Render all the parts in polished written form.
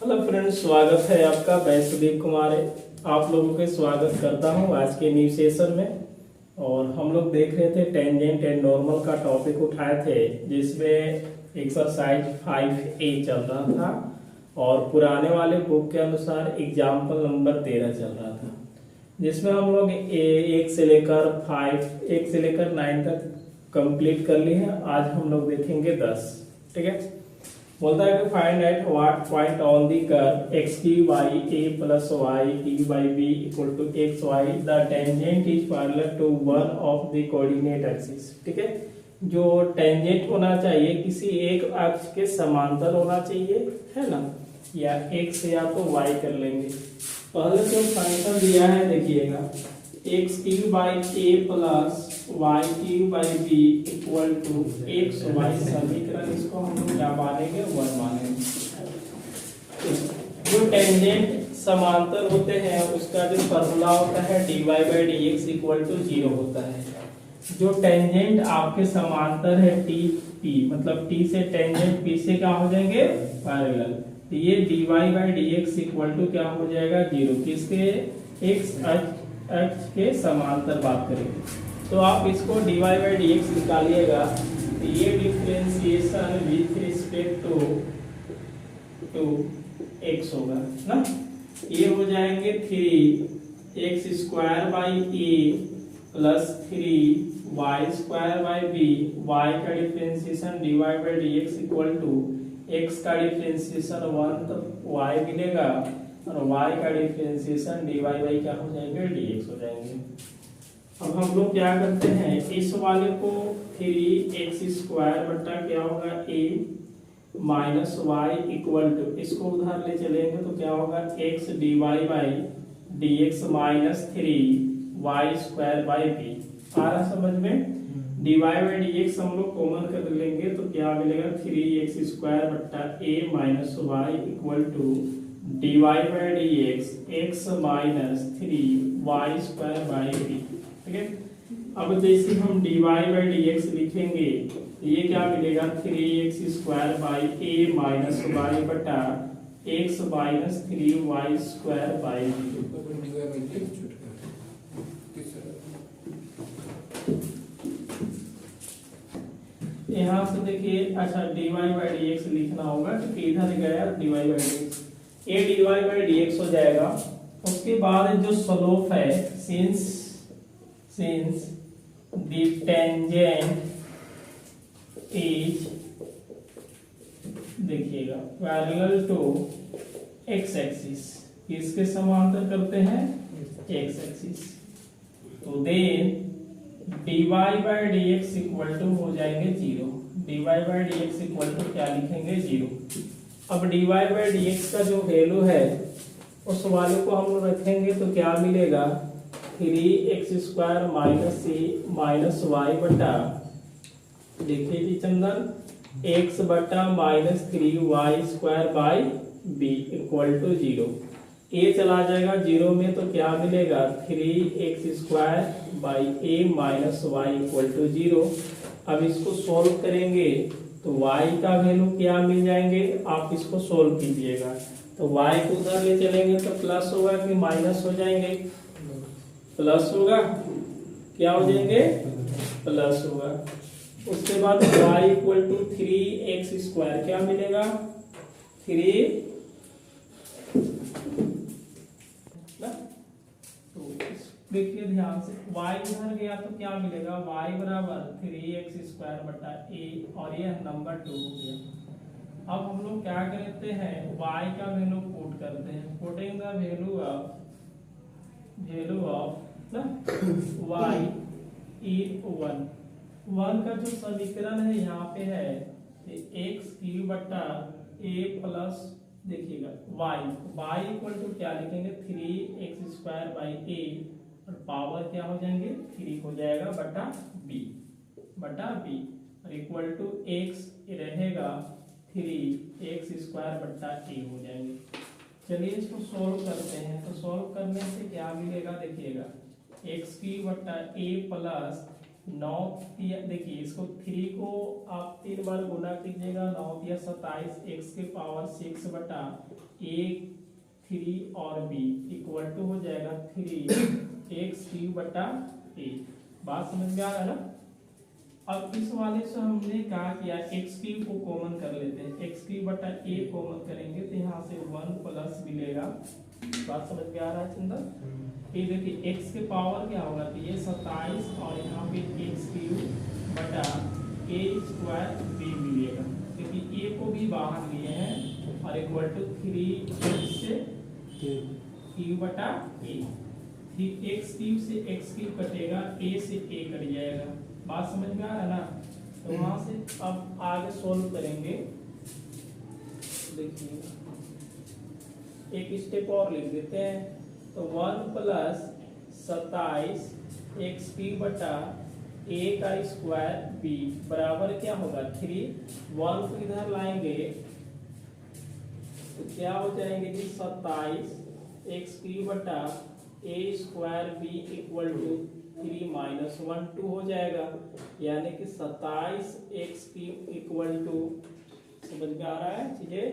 Hello friends, स्वागत है आपका। मैं सुदीप कुमार आप लोगों के स्वागत करता हूं आज के न्यू सेशन में। और हम लोग देख रहे थे टेंजेंट एंड नॉर्मल का टॉपिक उठाए थे, जिसमें एक्सरसाइज 5A चल रहा था और पुराने वाले बुक के अनुसार एग्जाम्पल नंबर 13 चल रहा था, जिसमें हम लोग एक से लेकर 9 तक कंप्लीट कर लिए हैं। आज हम लोग देखेंगे 10। ठीक है। बोलता है कि find at what point on the curve x cube by a plus y cube by b equal to x y the tangent is parallel to one of the coordinate axis. ठीक है। जो टेंजेंट होना चाहिए किसी एक अक्ष के समांतर होना चाहिए, है ना, या एक्स या तो वाई कर लेंगे। पहले जो फंक्शन दिया है देखिएगा, x cube by a plus y cube by b equal to x y समीकरण, इसको हम लोग क्या मानेंगे, 1 मानेंगे। जो टेंजेंट समांतर होते हैं उसका जो फॉर्मूला होता है dy by d x equal to 0 होता है। जो टेंजेंट आपके समांतर है टी पी, मतलब टी से टेंजेंट पी से क्या हो जाएंगे, पैरेलल, तो ये dy by d x equal to क्या हो जाएगा, 0। किसके, एक्स अक्ष के समांतर बात करेंगे तो आप इसको dy बाई डी एक्स निकालिएगा, तो ये differentiation with respect to x होगा ना। ये हो जाएंगे 3x square by a plus 3y square by b. y का differentiation dy by d x equal to x का डिफरेंशिएशन 1 तो y मिलेगा, और y का डिफरेंशिएशन dy बाई क्या हो जाएंगे, dx हो जाएंगे। अब हम लोग क्या करते हैं, इस वाले को 3x स्क्वायर बट्टा क्या होगा a minus y equal to, इसको उधर ले चलेंगे तो क्या होगा, x dy by d x minus 3y square by b. आ रहा समझ में, dy बाई डी एक्स हम लोग कॉमन कर लेंगे तो क्या मिलेगा, 3x स्क्वायर बट्टा a minus y equal to dy by d x x minus 3y square by b. ठीक है। अब जैसे हम dy बाई डी एक्स लिखेंगे तो ये क्या मिलेगा, 3x square by a minus y बटा x minus 3y square by b. यहाँ से देखिए, अच्छा dy बाई डी एक्स लिखना होगा क्योंकि इधर गया dy by d x, a dy by d x हो जाएगा। उसके बाद जो स्लोप है, सिंस द टेंजेंट इज, देखिएगा, पैरेलल टू एक्स एक्सिस, किसके समांतर करते हैं, एक्स एक्सिस, तो then dy by d x equal to हो जाएंगे 0। dy by d x equal to क्या लिखेंगे, 0। अब dy बाई डी एक्स का जो वैल्यू है उस वाले को हम लोग रखेंगे तो क्या मिलेगा, 3x square minus C minus y बटा, देखिए जी चंदन, x बटा minus 3y square by b equal to 0। A चला जाएगा 0 में तो क्या मिलेगा, 3x square by a minus y equal to 0। अब इसको सोल्व करेंगे तो y का वैल्यू क्या मिल जाएंगे, आप इसको सोल्व कीजिएगा तो y को उधर ले चलेंगे तो प्लस होगा कि माइनस हो जाएंगे, प्लस होगा, क्या हो जाएंगे, प्लस होगा। उसके बाद y equal to 3x square क्या मिलेगा, 3 ना, तो देखिए ध्यान से, y इधर गया तो क्या मिलेगा, y बराबर 3x स्क्वायर बटा a, और यह नंबर 2 हो गया। अब हम लोग क्या करते हैं, y का वैल्यू पुट करते हैं, पुटिंग द वैल्यू ऑफ ना y इज 1 का जो समीकरण है यहाँ पे है एक्स क्यू बटा a प्लस, देखिएगा y इक्वल टू क्या लिखेंगे, 3x स्क्वायर बाई a, और पावर क्या हो जाएंगे, 3 हो जाएगा बटा b, और इक्वल टू x रहेगा 3x स्क्वायर बटा a हो जाएंगे। चलिए इसको सोल्व करते हैं, तो सोल्व करने से क्या मिलेगा, देखिएगा, एक्स क्यू बटा a प्लस 9 देखिए इसको 3 को आप 3 बार गुना कीजिएगा, 9 या 27 x के पावर 6 बटा 1 3 और b इक्वल टू हो जाएगा 3x³ बटा a। बात समझ में आ रहा है ना। अब इस वाले से हमने कहा कि यार x³ को कॉमन कर लेते हैं, x³ बटा a कॉमन करेंगे तो यहाँ से 1 प्लस मिलेगा। बात समझ में आ रहा है चिंतन। ये देखिए x के पावर क्या होगा, तो ये 27 और यहाँ पे x³ बटा a² b मिलेगा, क्योंकि a को भी बाहर लिए हैं और इक्वल टू 3 से q बटा a। x³ से x³ कटेगा, a से a कट जाएगा। बात समझ में आ रहा है ना। तो वहां से अब आगे सोल्व करेंगे। देखिए एक स्टेप और लिख देते हैं, तो 1 प्लस 27 x³ बटा a का स्क्वायर b बराबर क्या होगा 3। 1 को इधर लाएंगे तो क्या हो जाएंगे जी 27 x³ बटा a² b equal to 3 minus 1 2 हो जाएगा, यानी कि 27 x³ इक्वल टू, समझ में आ रहा है चीजें,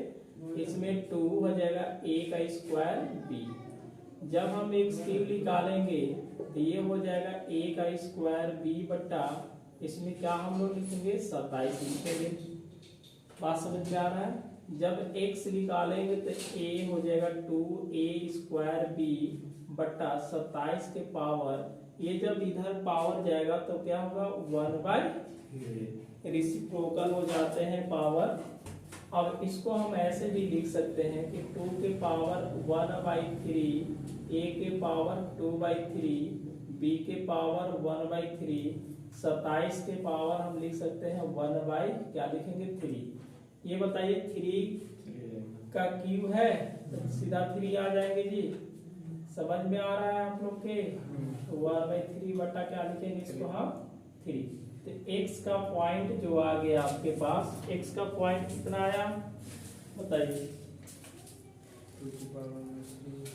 इसमें 2 हो जाएगा a का स्क्वायर b। जब हम x³ निकालेंगे तो ये हो जाएगा a का स्क्वायर b बटा, इसमें क्या हम लोग लिखेंगे 27 लिखेंगे। बात समझ में आ रहा है। जब x निकालेंगे तो a हो जाएगा 2a² b बटा 27 के पावर, ये जब इधर पावर जाएगा तो क्या होगा 1/, रेसिप्रोकल हो जाते हैं पावर। अब इसको हम ऐसे भी लिख सकते हैं कि 2 के पावर 1/3, a के पावर 2/3, b के पावर 1/3, 27 के पावर हम लिख सकते हैं 1/ क्या लिखेंगे 3। ये बताइए 3 का क्यूब है तो सीधा 3 आ जाएंगे जी। समझ में आ रहा है आप लोग के। 1/3 बटा क्या लिखेंगे इसको हम 3। तो x का पॉइंट जो आ गया आपके पास, x का पॉइंट कितना आया बताइए।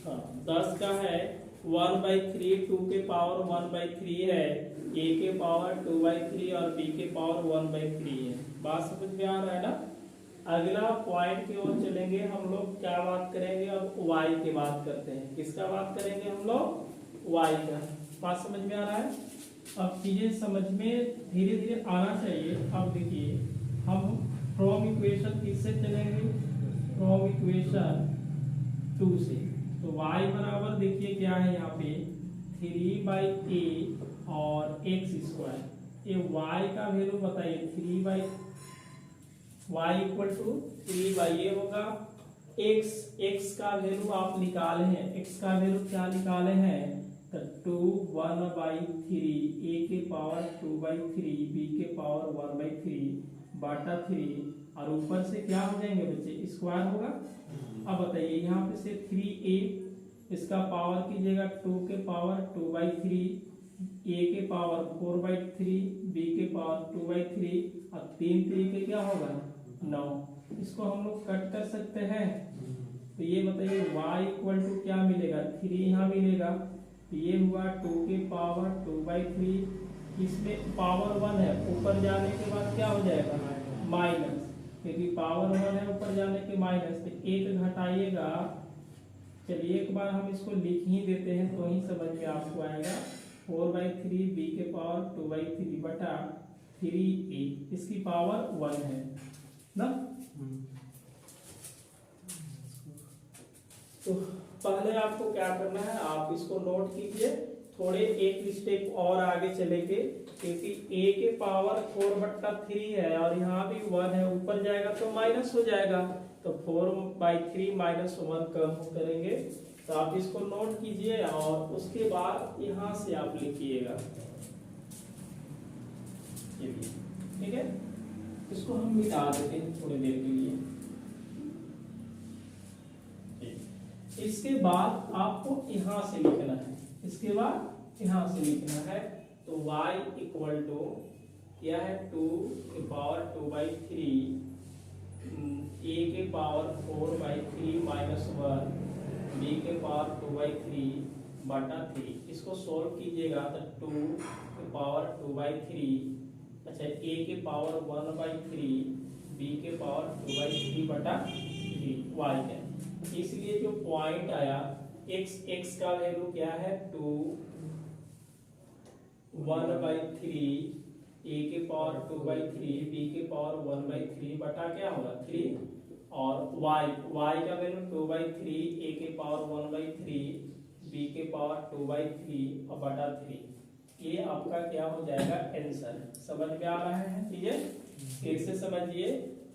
हाँ 10 का है 1/3, 2 के पावर 1/3 है, a के पावर 2/3 और b के पावर 1/3 है। बात समझ में आ रहा है ना। अगला पॉइंट की ओर चलेंगे हम लोग, क्या बात करेंगे अब y की बात करते हैं। किसका बात करेंगे हम लोग y का। बात समझ में आ रहा है। अब चीजें समझ में धीरे धीरे आना चाहिए। अब देखिए हम फ्रॉम इक्वेशन किससे चलेंगे, फ्रॉम इक्वेशन 2 से। तो y बराबर देखिए क्या है यहाँ पे 3/a और x²। ये y का वैल्यू बताइए 3/, y इक्वल टू 3/a होगा। x का वैल्यू आप निकाले हैं, x का वैल्यू क्या निकाले हैं तो 2 1/3, a के पावर 2/3, b के पावर 1/3 बटा 3 और ऊपर से क्या हो जाएंगे बच्चे स्क्वायर होगा। अब बताइए यहाँ पे से 3a, इसका पावर कीजिएगा 2 के पावर 2/3, a के पावर 4/3, b के पावर 2/3 और 3 3 क्या होगा 9। इसको हम लोग कट कर सकते हैं। तो ये बताइए y इक्वल टू क्या मिलेगा 3 यहाँ मिलेगा, तो ये हुआ 2 के पावर 2/3, इसमें पावर 1 है, ऊपर जाने के बाद क्या हो जाएगा माइनस, क्योंकि पावर 1 है ऊपर जाने के माइनस, तो 1 घटाइएगा। चलिए एक बार हम इसको लिख ही देते हैं तो ही समझ में आपको आएगा। 4/3 b के पावर 2/3 बटा 3a, इसकी पावर 1 है ना। तो पहले आपको क्या करना है, आप इसको नोट कीजिए। थोड़े एक स्टेप और आगे चलेंगे, क्योंकि a के पावर 4/3 है और यहाँ भी 1 है, ऊपर जाएगा तो माइनस हो जाएगा, तो 4/3 माइनस 1 कम करेंगे। तो आप इसको नोट कीजिए और उसके बाद यहाँ से आप लिखिएगा, ठीक है। इसको हम मिटा देते हैं थोड़ी देर के लिए। इसके बाद आपको यहां से लिखना है, इसके बाद यहां से लिखना है। तो y इक्वल टू क्या है 2 के पावर 2/3, a के पावर 4/3 माइनस 1, b के पावर 2/3 बटा 3। इसको सोल्व कीजिएगा तो 2 के के पावर 2/3, अच्छा a के पावर 1/3, b के पावर 2/3/3 y है। इसलिए जो पॉइंट आया x का वैल्यू क्या है 2, 1/3, a के पावर 2/3, b के पावर 1/3 बटा क्या होगा 3, और y का वैल्यू 2/3, a के पावर 1/3, b के पावर 2/3 और बटा 3। ये आपका क्या हो जाएगा आंसर। समझ में आ रहा है चीजें? फिर से समझिए,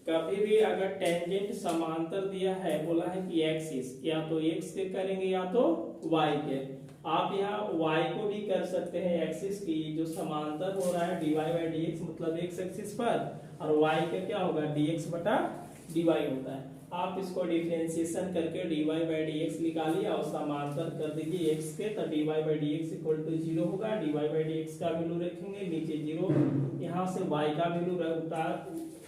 कभी भी अगर टेंजेंट समांतर दिया है, बोला है कि एक्सिस, या तो x के करेंगे या तो y के। आप यहाँ y को भी कर सकते हैं एक्सिस की, जो समांतर हो रहा है dy/dx मतलब x एक्सिस पर, और y का क्या होगा dx/dy होता है। आप इसको डिफरेंशिएशन करके dy/dx निकालिए और समांतर कर दीजिए x के, तो dy/dx इक्वल टू 0 होगा। dy/dx का वैल्यू रखेंगे नीचे 0, यहाँ से y का वैल्यू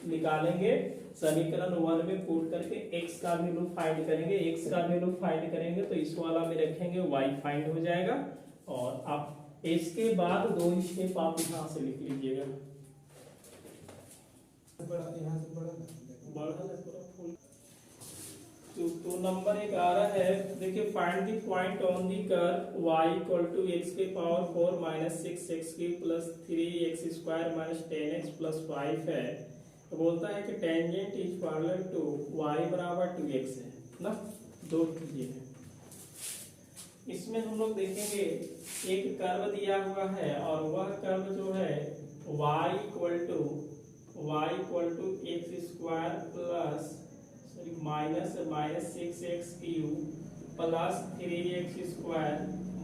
निकालेंगे, समीकरण 1 में पुट करके x का वैल्यू फाइंड करेंगे। x का वैल्यू फाइंड करेंगे तो इस वाला में रखेंगे, y फाइंड हो जाएगा। और आप इसके बाद 2 स्टेप आप यहाँ से लिख लीजिएगा। तो नंबर 11 है, देखिए find the point on the curve y equal to x के power 4 minus 6x cube plus 3x square minus 10x plus 5 है। तो बोलता है कि tangent is parallel to y बराबर 2x है ना, 2 चीजें हैं। इसमें हम लोग देखेंगे एक कर्व दिया हुआ है, और वह कर्व जो है y equal to x square plus minus 6x cube plus 3x square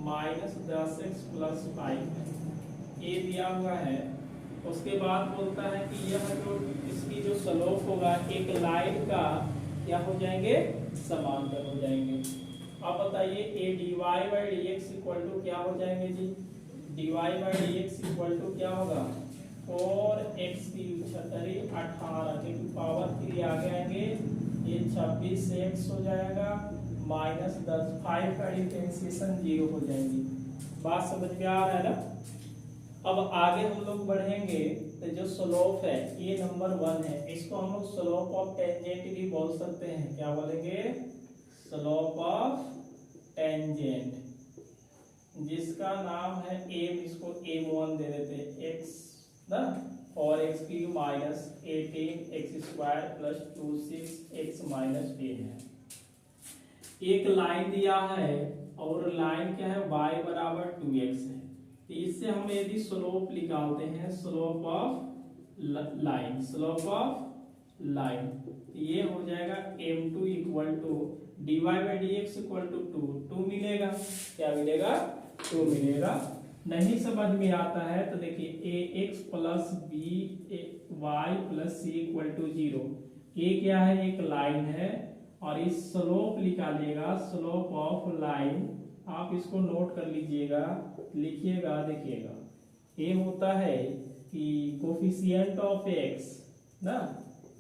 minus 10x plus 5 ये दिया हुआ है। उसके बाद बोलता है कि यह जो इसकी जो स्लोप होगा एक लाइन का क्या हो जाएंगे, समांतर हो जाएंगे। अब बताइए a dy/dx इक्वल टू क्या हो जाएंगे जी, dy/dx इक्वल टू क्या होगा 4x क्यूब 18 के पावर 3 आगे आएंगे, ये 26x हो जाएगा माइनस 10, 5 का डिफरेंशिएशन 0 हो जाएंगी। बात समझ में आ रहा है ना? अब आगे हम लोग बढ़ेंगे तो जो स्लोप है ये नंबर 1 है, इसको हम लोग स्लोप ऑफ टेंजेंट भी बोल सकते हैं। क्या बोलेंगे? स्लोप ऑफ टेंजेंट, जिसका नाम है m, इसको m1 दे देते हैं x ना, और x cube minus 18x square plus 26x minus 10 है। एक लाइन दिया है और लाइन क्या है y बराबर 2x है। तो इससे हम यदि स्लोप निकालते हैं, स्लोप ऑफ लाइन, ये हो जाएगा m2 equal to dy/dx equal to 2 मिलेगा। क्या मिलेगा? 2 मिलेगा। नहीं समझ में आता है तो देखिए ax plus by plus c equal to 0। ये क्या है? एक लाइन है, और इस स्लोप निकालिएगा, स्लोप ऑफ लाइन। आप इसको नोट कर लीजिएगा, लिखिएगा, देखिएगा। ये होता है कि कोफिशिएंट ऑफ x ना,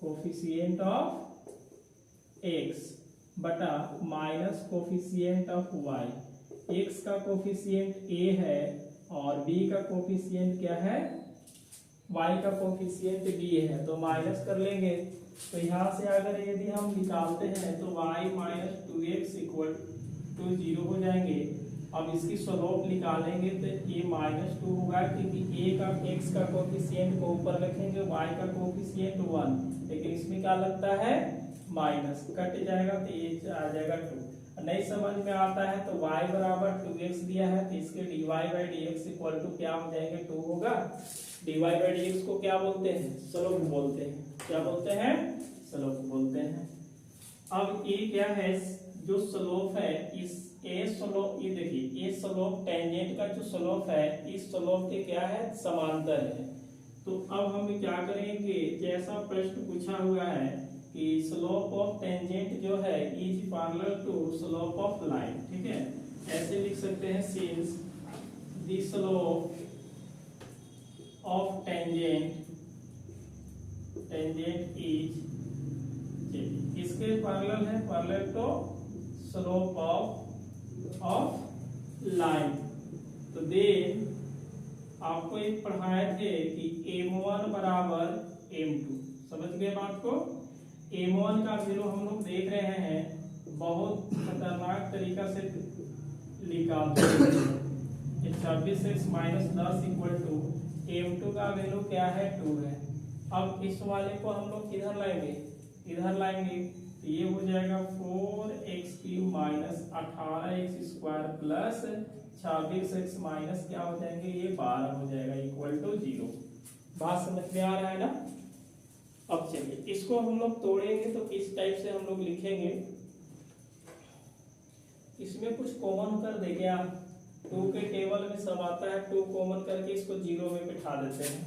कोफिशिएंट ऑफ x बटा minus coefficient of y। x का कोफिशिएंट a है और b का कोफिशिएंट क्या है, y का कोफिशिएंट b है, तो माइनस कर लेंगे। तो यहाँ से अगर यदि हम निकालते हैं तो y minus 2x equal to 0 हो जाएंगे। अब इसकी स्लोप निकालेंगे तो ये -2 होगा, क्योंकि a का x का कोफिशिएंट को ऊपर रखेंगे, y का कोफिशिएंट 1, लेकिन इसमें क्या लगता है माइनस, कट जाएगा तो ये आ जाएगा 2। नहीं समझ में आता है तो y बराबर 2x दिया है, तो इसके dy/dx इक्वल टू क्या हो जाएंगे 2 होगा। dy/dx को क्या बोलते हैं? स्लोप बोलते हैं। क्या बोलते हैं? स्लोप बोलते हैं। अब ये क्या है, जो स्लोप है इस स्लोप, ये देखिए ये स्लोप टेंजेंट का जो स्लोप है इस स्लोप के क्या है, समांतर है। तो अब हम क्या करेंगे, जैसा प्रश्न पूछा हुआ है कि स्लोप ऑफ टेंजेंट जो है is parallel to slope of line, ठीक है, ऐसे लिख सकते हैं since the slope of tangent is, इसके पैरेलल है, parallel to slope of line. तो देन आपको एक पढ़ाए थे कि m1 बराबर m2, समझ गए बात को। m1 का वैल्यू हम लोग देख रहे हैं, बहुत खतरनाक तरीका से निकाल सकते हैं। 26x minus 10 equal to m2 का वैल्यू क्या है, 2 है। अब इस वाले को हम लोग किधर लाएंगे, इधर लाएंगे, तो ये हो जाएगा 4x³ minus 18x square plus 26x minus क्या हो जाएंगे, ये 12 हो जाएगा इक्वल टू 0। बात समझ में आ रहा है ना। अब चलिए इसको हम लोग तोड़ेंगे तो इस टाइप से हम लोग लिखेंगे। इसमें कुछ कॉमन कर देंगे आप, 2 के टेबल में सब आता है, 2 कॉमन करके इसको 0 में बिठा देते हैं।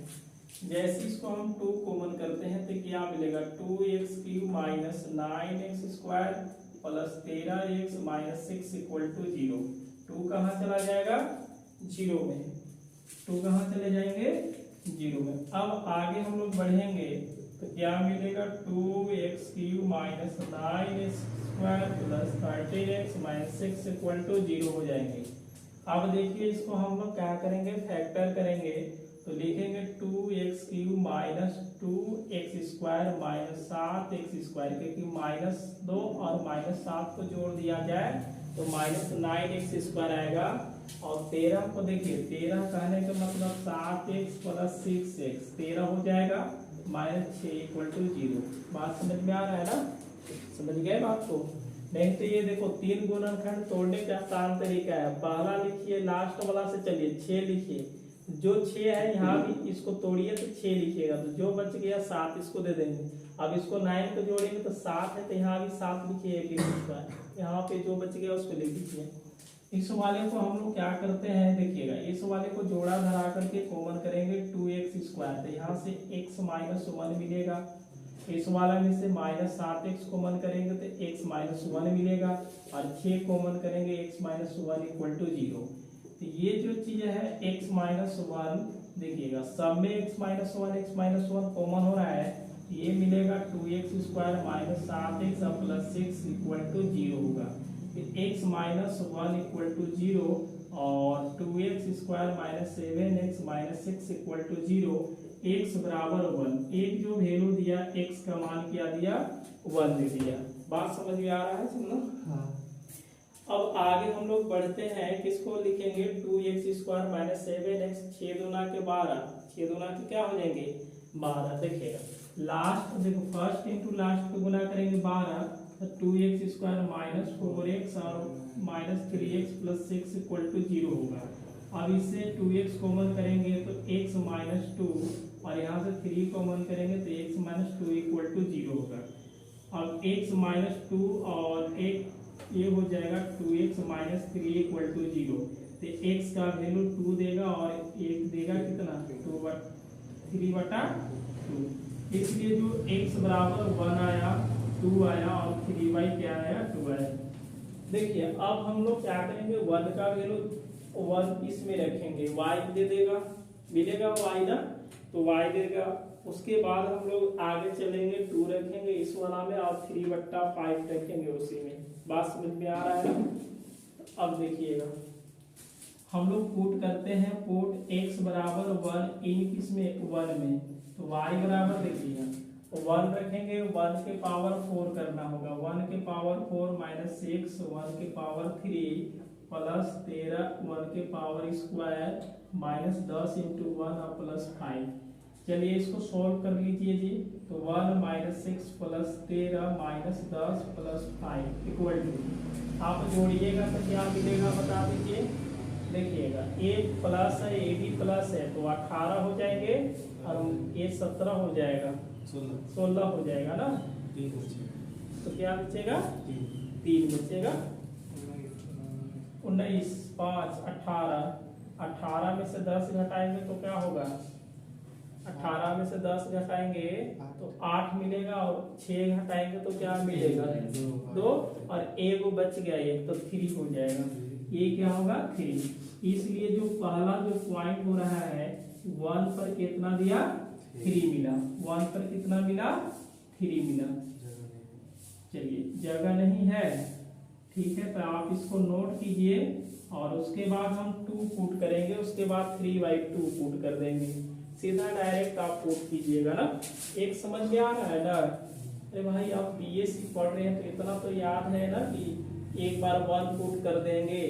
जैसे इसको हम 2 कॉमन करते हैं तो क्या मिलेगा, 2x³ minus 9x square plus 13x minus 6 equal to 0। 2 कहाँ चला जाएगा, 0 में। 2 कहाँ चले जाएंगे, 0 में। अब आगे हम लोग बढ़ेंगे तो क्या मिलेगा, 2x³ minus 9x square plus 13x minus 6 equal to 0 हो जाएंगे। अब देखिए इसको हम लोग क्या करेंगे, फैक्टर करेंगे तो लिखेंगे 2x³ minus 2x square minus 7x square, क्योंकि -2 और -7 को जोड़ दिया जाए तो माइनस 9x स्क्वायर आएगा। और 13 को देखिए, 13 कहने का मतलब 7x प्लस 6x, 13 हो जाएगा माइनस 6 इक्वल टू 0। बात समझ में आ रहा है ना, समझ गए बात को। नहीं तो ये देखो 3 गुणनखंड तोड़ने का आसान तरीका है। पहला लिखिए, लास्ट वाला से चलिए 6 लिखिए, जो 6 है यहाँ भी इसको तोड़िए तो 6 लिखिएगा, तो जो बच गया 7 इसको दे देंगे। अब इसको 9 को जोड़ेंगे तो 7 है, तो यहाँ भी 7 लिखिए, यहाँ पे जो बच गया उसको लिख दीजिए। इस वाले को हम लोग क्या करते हैं, देखिएगा, इस वाले को जोड़ा धरा करके कॉमन करेंगे 2x स्क्वायर, तो यहाँ से x माइनस 1 मिलेगा। इस वाला में से माइनस 7x कॉमन करेंगे तो x माइनस 1 मिलेगा, और 6 कॉमन करेंगे x माइनस 1 इक्वल टू 0। तो ये जो चीज है x माइनस 1, देखिएगा सब में x माइनस 1 कॉमन हो रहा है, ये मिलेगा 2x square minus 7x plus 6 equal to 0 होगा। फिर x माइनस 1 इक्वल टू 0 और 2x square minus 7x minus 6 equal to 0, x बराबर 1। एक जो वैल्यू दिया x का मान क्या दिया, 1 दे दिया। बात समझ में आ रहा है, सुनो। हाँ। अब आगे हम लोग बढ़ते हैं, किसको लिखेंगे, 2x स्क्वायर माइनस 7x, 6 दूना के 12, 6 दूना के क्या हो जाएंगे, 12। देखिएगा लास्ट, देखो फर्स्ट इंटू लास्ट को गुना करेंगे 12, तो 2x स्क्वायर माइनस 4x और minus 3x plus 6 equal to 0 होगा। अब इससे 2x कॉमन करेंगे तो x माइनस 2, और यहाँ से 3 कॉमन करेंगे तो x माइनस 2 इक्वल टू 0 होगा। अब x माइनस 2 और एक ये हो जाएगा 2x माइनस 3 इक्वल टू 0। तो x का वैल्यू 2 देगा और एक देगा कितना, 3/2। इसलिए जो x बराबर 1 आया, 2 आया और 3 क्या आया, 2 आया। देखिए अब हम लोग क्या करेंगे, 1 का वैल्यू 1 इसमें रखेंगे, y दे देगा, मिलेगा y ना, तो y देगा। उसके बाद हम लोग आगे चलेंगे, 2 रखेंगे इस वाला में और 3/5 रखेंगे उसी में। बात समझ में आ रहा है ना। अब देखिएगा हम लोग पुट करते हैं, पुट x बराबर 1 इन किसमें, 1 में, तो y बराबर देखिएगा 1 रखेंगे, 1 के पावर 4 करना होगा, 1 के पावर 4 माइनस 6, 1 के पावर 3 प्लस 13, 1 के पावर स्क्वायर माइनस 10 इंटू 1 और प्लस 5। चलिए इसको सॉल्व कर लीजिए जी, तो 1 minus 6 plus 13 minus 10 plus 5 equal to, आप जोड़िएगा तो क्या मिलेगा बता दीजिए। देखिएगा a प्लस है, a भी प्लस है, तो 18 हो जाएंगे और a 17 हो जाएगा, 16 हो जाएगा ना। तो क्या बचेगा, 3 बचेगा। 19 5 18, 18 में से 10 घटाएंगे तो क्या होगा, 18 में से 10 घटाएंगे तो 8 मिलेगा, और 6 घटाएंगे तो क्या मिलेगा, 2, और एक बच गया, एक तो 3 हो जाएगा। ये क्या होगा, 3। इसलिए जो पहला जो पॉइंट हो रहा है 1 पर कितना दिया, 3 मिला, 1 पर कितना मिला, 3 मिला। चलिए जगह नहीं है, ठीक है, तो आप इसको नोट कीजिए। और उसके बाद हम 2 पुट करेंगे, उसके बाद 3/2 पुट कर देंगे, सीधा डायरेक्ट आप पुट कीजिएगा ना। एक समझ में आ रहा है ना? अरे भाई आप बीएससी पढ़ रहे हैं तो इतना तो याद है ना कि एक बार 1 पुट कर देंगे,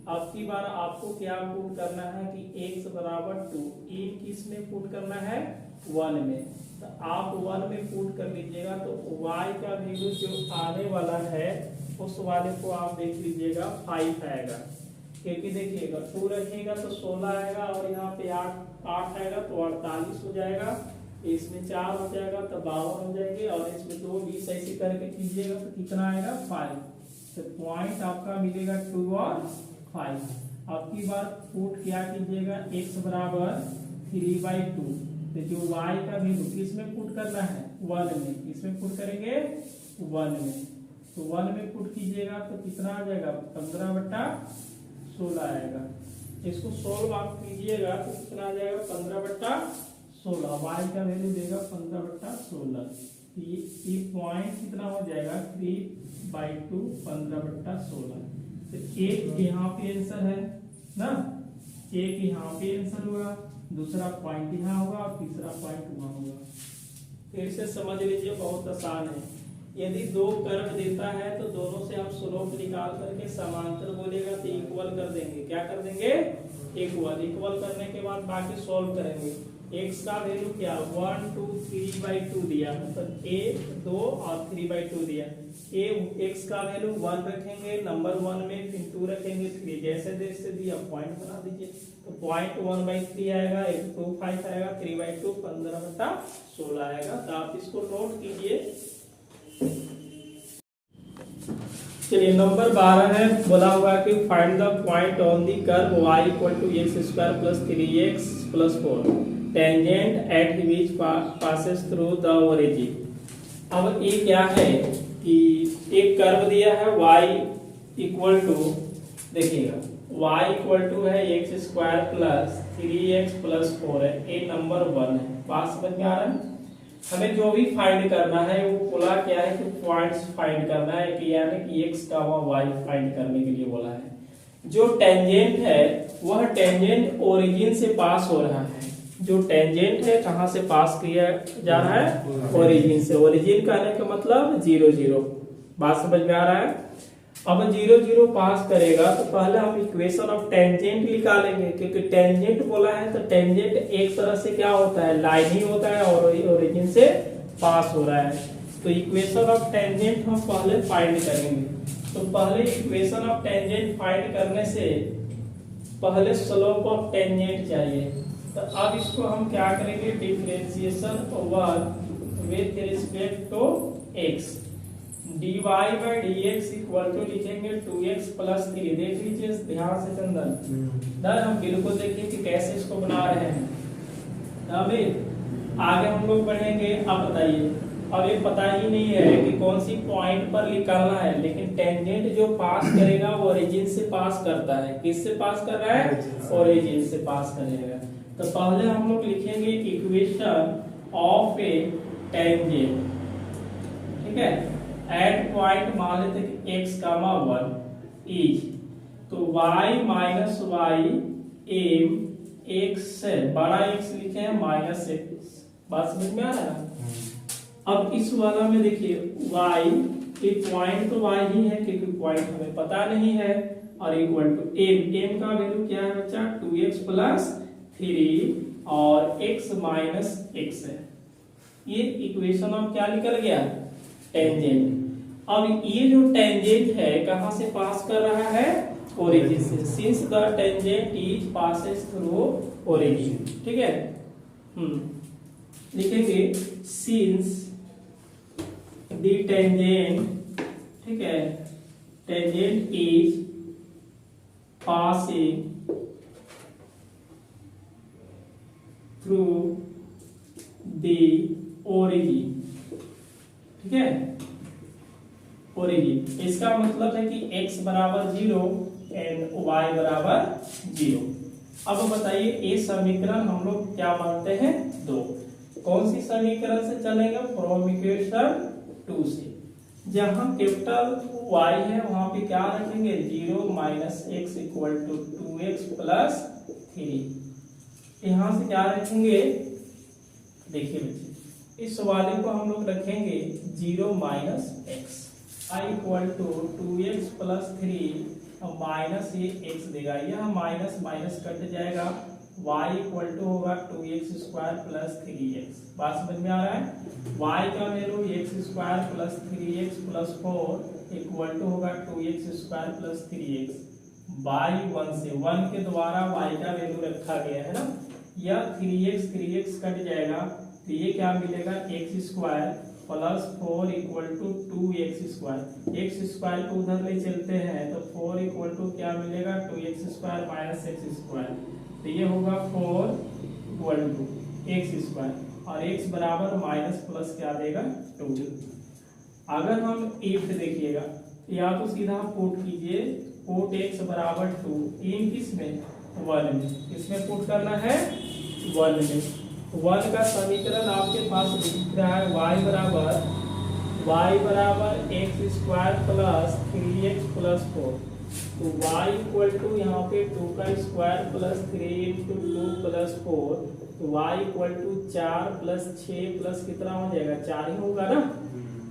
अब की बार आपको क्या पुट करना है कि x बराबर 2, इन किस में पुट करना है? 1 में। तो आप 1 में पुट कर लीजिएगा तो y का वैल्यू जो आने वाला है उस वाले को आप देख लीजिएगा 5 आएगा, क्योंकि देखिएगा 2 रखिएगा तो 16 आएगा और यहाँ पे 8 आएगा तो 48 हो जाएगा, इसमें 4 हो जाएगा तो 52 हो जाएंगे, और इसमें 2 20 ऐसे करके कीजिएगा तो कितना आएगा? 5। तो पॉइंट आपका मिलेगा 2 और 5। अब की बार पुट क्या कीजिएगा? x बराबर 3/2, तो जो y का वैल्यू किस में पुट करना है? 1 में। इसमें पुट करेंगे 1 में, तो 1 में पुट कीजिएगा तो कितना आ जाएगा? 15/16 आएगा। इसको सोल्व आप कीजिएगा तो कितना आ जाएगा? 15/16। y का वैल्यू देगा 15/16। ये पॉइंट कितना हो जाएगा? 3/2 15/16। तो एक यहाँ पे आंसर है ना, एक यहाँ पे आंसर होगा, दूसरा पॉइंट यहाँ होगा और तीसरा पॉइंट वहां होगा। फिर से समझ लीजिए, बहुत आसान है। यदि 2 कर्व देता है तो दोनों से हम स्लोप निकाल करके समांतर बोलेगा तो इक्वल कर देंगे। क्या कर देंगे? इक्वल करने के बाद बाकी सॉल्व करेंगे। x का वैल्यू क्या? 1 2 3/2 दिया, मतलब a 2 और 3/2 दिया। x का वैल्यू 1 रखेंगे नंबर 1 में, फिर 2 रखेंगे, 3 जैसे जैसे दिया पॉइंट बना दीजिए। तो पॉइंट 1/3 आएगा, 2/5 आएगा, 3/2 15/16 आएगा। तो आप इसको नोट कीजिए। चलिए नंबर 12 है, बोला हुआ कि find the point on the curve y = x² + 3x + 4 tangent at which passes through the origin. अब ये क्या है कि एक कर्व दिया है y = देखिएगा y = है x² + 3x + 4 है, ये नंबर 1 है। बात समझ में आ रहा है? हमें जो भी फाइंड करना है वो बोला क्या है कि पॉइंट्स फाइंड करना है, कि यानी कि x, y फाइंड करने के लिए बोला है। जो टेंजेंट है वह टेंजेंट ओरिजिन से पास हो रहा है। जो टेंजेंट है कहां से पास किया जा रहा है? ओरिजिन से। ओरिजिन कहने का मतलब 0 0। बात समझ में आ रहा है? अब 0 0 पास करेगा तो पहले हम इक्वेशन ऑफ टेंजेंट निकालेंगे, क्योंकि टेंजेंट बोला है तो टेंजेंट एक तरह से क्या होता है? लाइन ही होता है और ओरिजिन से पास हो रहा है। तो इक्वेशन ऑफ टेंजेंट हम पहले फाइंड करेंगे। तो पहले इक्वेशन ऑफ टेंजेंट फाइंड करने से पहले स्लोप ऑफ टेंजेंट चाहिए। तो अब इसको हम क्या करेंगे? Differentiation over with respect to x, dy/dx = लिखेंगे 2x + 3। देख लीजिए ध्यान से चंदन, हम बिल्कुल देखिए कि कैसे इसको बना रहे हैं। अभी आगे हम लोग बढ़ेंगे। अब बताइए, अब ये पता ही नहीं है कि कौन सी पॉइंट पर निकालना है, लेकिन टेंजेंट जो पास करेगा वो ओरिजिन से पास करता है। किससे पास कर रहा है? ओरिजिन से पास करेगा। तो पहले हम लोग लिखेंगे इक्वेशन ऑफ ए टेंजेंट, ठीक है, एट पॉइंट मान लेते हैं x, 1 इज, तो y - y m x से बड़ा x लिखे हैं -x। बात समझ में आ रहा है? अब इस वाला में देखिए y एक पॉइंट तो y ही है, क्योंकि पॉइंट हमें पता नहीं है, और इक्वल टू m का वैल्यू क्या है बच्चा? 2x + 3 और x - x है। ये इक्वेशन ऑफ क्या निकल गया? टेंजेंट। अब ये जो टेंजेंट है कहां से पास कर रहा है? ओरिजिन से। Since the tangent is passes through origin, ठीक है। लिखेंगे सिंस द टेंजेंट, ठीक है, tangent is passing through the origin, ठीक है, ओरिजिन। इसका मतलब है कि x बराबर 0 एंड y बराबर 0। अब बताइए ये समीकरण हम लोग क्या मानते हैं? 2। कौन सी समीकरण से चलेगा? फ्रॉम इक्वेशन 2 से। जहां कैपिटल Y है वहां पे क्या रखेंगे 0 minus x equal to 2x plus 3। यहां से क्या रखेंगे, देखिए बच्चे इस वाले को हम लोग रखेंगे 0 minus x, I equal to 2x plus 3 और माइनस ये x देगा, यह माइनस माइनस कट जाएगा, y इक्वल टू होगा 2x स्क्वायर प्लस 3x। बात समझ में आ रहा है, y का value x square plus 3x plus 4 equal to होगा 2x square plus 3x। By 1 से 1 के द्वारा y का वैल्यू रखा गया है ना, यह 3x कट जाएगा तो ये क्या मिलेगा x square plus 4 equal to 2x square. X square को उधर ले चलते हैं तो 4 इक्वल टू क्या मिलेगा 2x square minus x square, तो ये होगा 4 इक्वल टू एक्स स्क्वायर और x बराबर माइनस प्लस क्या देगा 2। अगर हम इफ देखिएगा या तो सीधा पुट कीजिए, पुट x बराबर 2 इन किस में 1 में, किसमें पुट करना है 1 में। 1 का समीकरण आपके पास दिख रहा है y बराबर x square plus 3x plus 4, तो y इक्वल टू यहाँ पे 2 का स्क्वायर प्लस 3 इंटू 2 प्लस 4, तो y equal to 4 plus 6 plus कितना हो जाएगा 4 ही होगा ना,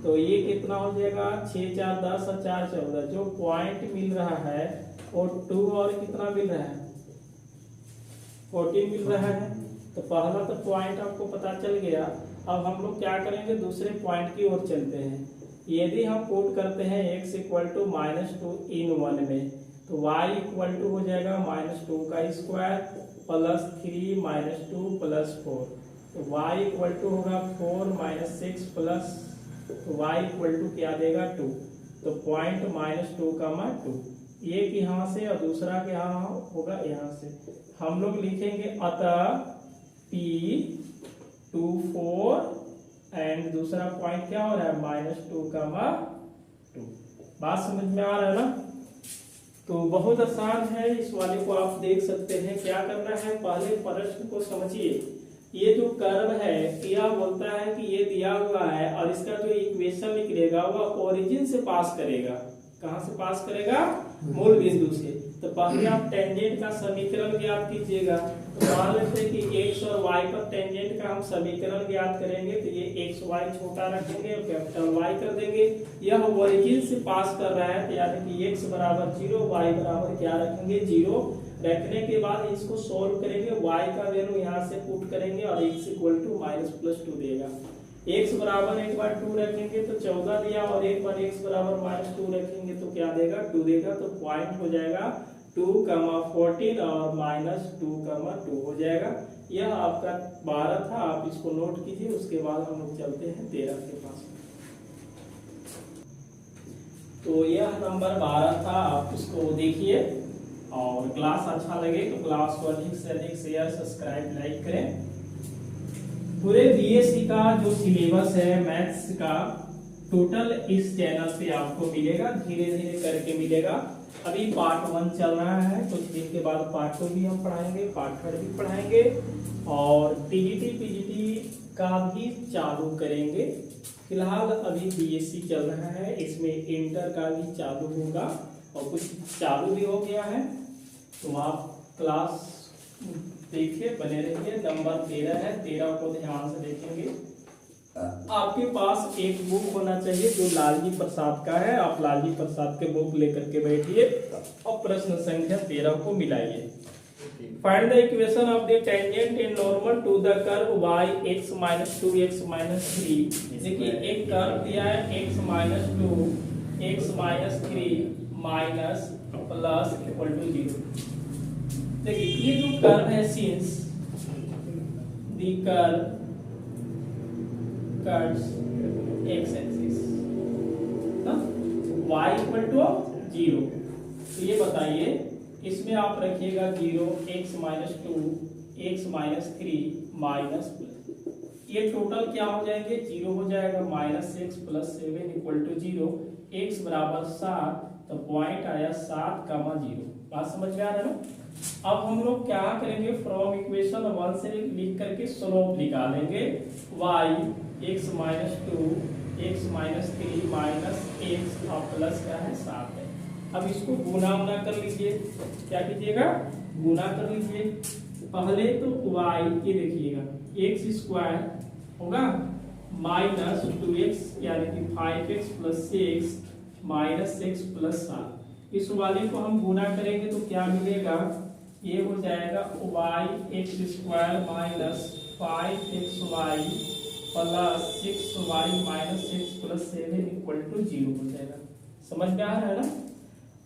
तो ये कितना हो जाएगा 6 4 10 और 4 14। जो पॉइंट मिल रहा है और 2 और कितना मिल रहा है 14 मिल रहा है, तो पहला तो पॉइंट आपको पता चल गया। अब हम लोग क्या करेंगे दूसरे पॉइंट की ओर चलते हैं। यदि हम पुट करते हैं x इक्वल टू -2 इन 1 में, तो y इक्वल टू हो जाएगा -2 का स्क्वायर प्लस 3 -2 प्लस 4, तो y इक्वल टू होगा 4 माइनस 6 प्लस, तो y इक्वल टू क्या देगा 2, तो पॉइंट -2 का 2, एक यहाँ से और दूसरा के यहाँ होगा यहाँ से। हम लोग लिखेंगे अतः P2 4 एंड दूसरा पॉइंट क्या हो रहा है -2 का 2। बात समझ में आ रहा है ना, तो बहुत आसान है, इस वाले को आप देख सकते हैं। क्या करना है पहले प्रश्न को समझिए। ये जो कर्व है क्या बोलता है कि ये दिया हुआ है और इसका जो इक्वेशन निकलेगा वह ओरिजिन से पास करेगा। कहां से पास करेगा मूल बिंदु से। तो पहले आप टेंजेंट का समीकरण ज्ञात कीजिएगा। तो मान लेते हैं कि x और y पर टेंजेंट का हम समीकरण ज्ञात करेंगे, तो ये x y छोटा रखेंगे और कैपिटल Y कर देंगे। यह ओरिजिन से पास कर रहा है, तो यानी कि x बराबर 0 y बराबर क्या रखेंगे 0 रखने के बाद इसको सोल्व करेंगे, y का वैल्यू यहाँ से पुट करेंगे और x इक्वल टू -+2 देगा। x बराबर एक बार 2 रखेंगे तो 14 दिया और एक बार x बराबर -2 रखेंगे तो क्या देगा 2 देगा, तो पॉइंट हो जाएगा 2, 14 और -2, 2 हो जाएगा। यह आपका 12 था, आप इसको नोट कीजिए। उसके बाद हम लोग चलते हैं 13 के पास। तो यह नंबर 12 था, आप इसको देखिए और क्लास अच्छा लगे तो क्लास को अधिक से अधिक शेयर सब्सक्राइब लाइक करें। पूरे बीएससी का जो सिलेबस है मैथ्स का टोटल इस चैनल पे आपको मिलेगा, धीरे धीरे करके मिलेगा। अभी पार्ट 1 चल रहा है, कुछ दिन के बाद पार्ट 2 भी हम पढ़ाएंगे, पार्ट 3 भी पढ़ाएंगे और टीजीटी पीजीटी का भी चालू करेंगे। फिलहाल अभी बीएससी चल रहा है, इसमें इंटर का भी चालू होगा और कुछ चालू भी हो गया है। तो आप क्लास देखिए, बने रहिए। नंबर 13 है, 13 को ध्यान से देखेंगे। आपके पास एक बुक होना चाहिए जो लालजी प्रसाद का है। आप लालजी प्रसाद के बुक लेकर के बैठिए और प्रश्न संख्या 13 को मिलाइए। Find the equation of the tangent in normal to the curve y x - 2 x - 3। देखिए एक कर्व दिया है x - 2 x - 3 minus plus equal to 0। देखिए ये जो कर्व है since the curve cuts x axis ना y इक्वल टू 0, तो ये बताइए इसमें आप रखिएगा 0 x - 2 x - 3 माइनस प्लस, ये टोटल क्या हो जाएंगे 0 हो जाएगा, -6 + 7 इक्वल टू 0, x बराबर 7, तो पॉइंट आया 7, 0। बात समझ में आ रहा है ना। अब हम लोग क्या करेंगे फ्रॉम इक्वेशन 1 से लिख करके स्लोप निकालेंगे। y x - 2 x minus 3 minus x और प्लस क्या है 7 है। अब इसको गुना उना कर लीजिए, क्या कीजिएगा गुना कर लीजिए। पहले तो y ये देखिएगा x स्क्वायर होगा माइनस 2x यानी कि 5x प्लस 6 माइनस 6 प्लस 7। इस वाले को हम गुना करेंगे तो क्या मिलेगा, ये हो जाएगा y x square minus 5xy plus 6y minus 6 plus 7 equal to 0 हो जाएगा। समझ में आ रहा है ना।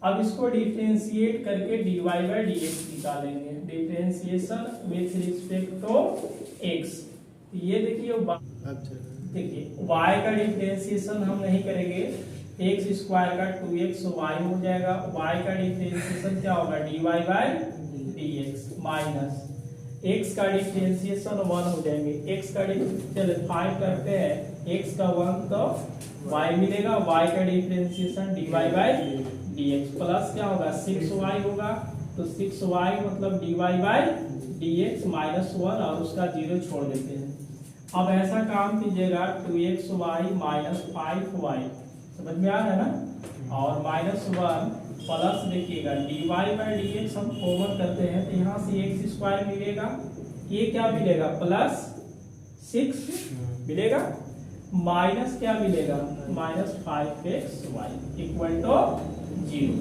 अब इसको डिफरेंशिएट करके dy बाई dx निकालेंगे, differentiation with respect to x। ये देखिए y का डिफरेंशिएशन हम नहीं करेंगे, x स्क्वायर का 2xy हो जाएगा, y का डिफरेंशिएशन क्या होगा dy by dx minus x का डिफरेंशिएशन 1 हो जाएंगे, x का चलो 5 करते हैं, x का 1 तो y मिलेगा, y का differentiation dy by dx plus क्या होगा 6y होगा, तो 6y मतलब dy बाई dx माइनस 1 और उसका 0 छोड़ देते हैं। अब ऐसा काम कीजिएगा 2xy माइनस 5y, समझ में आ रहा है ना, और माइनस 1 प्लस देखिएगा dy बाई dx हम कॉमन करते हैं तो यहाँ से x स्क्वायर मिलेगा, ये क्या मिलेगा प्लस 6 मिलेगा, माइनस क्या मिलेगा माइनस 5xy इक्वल टू 0।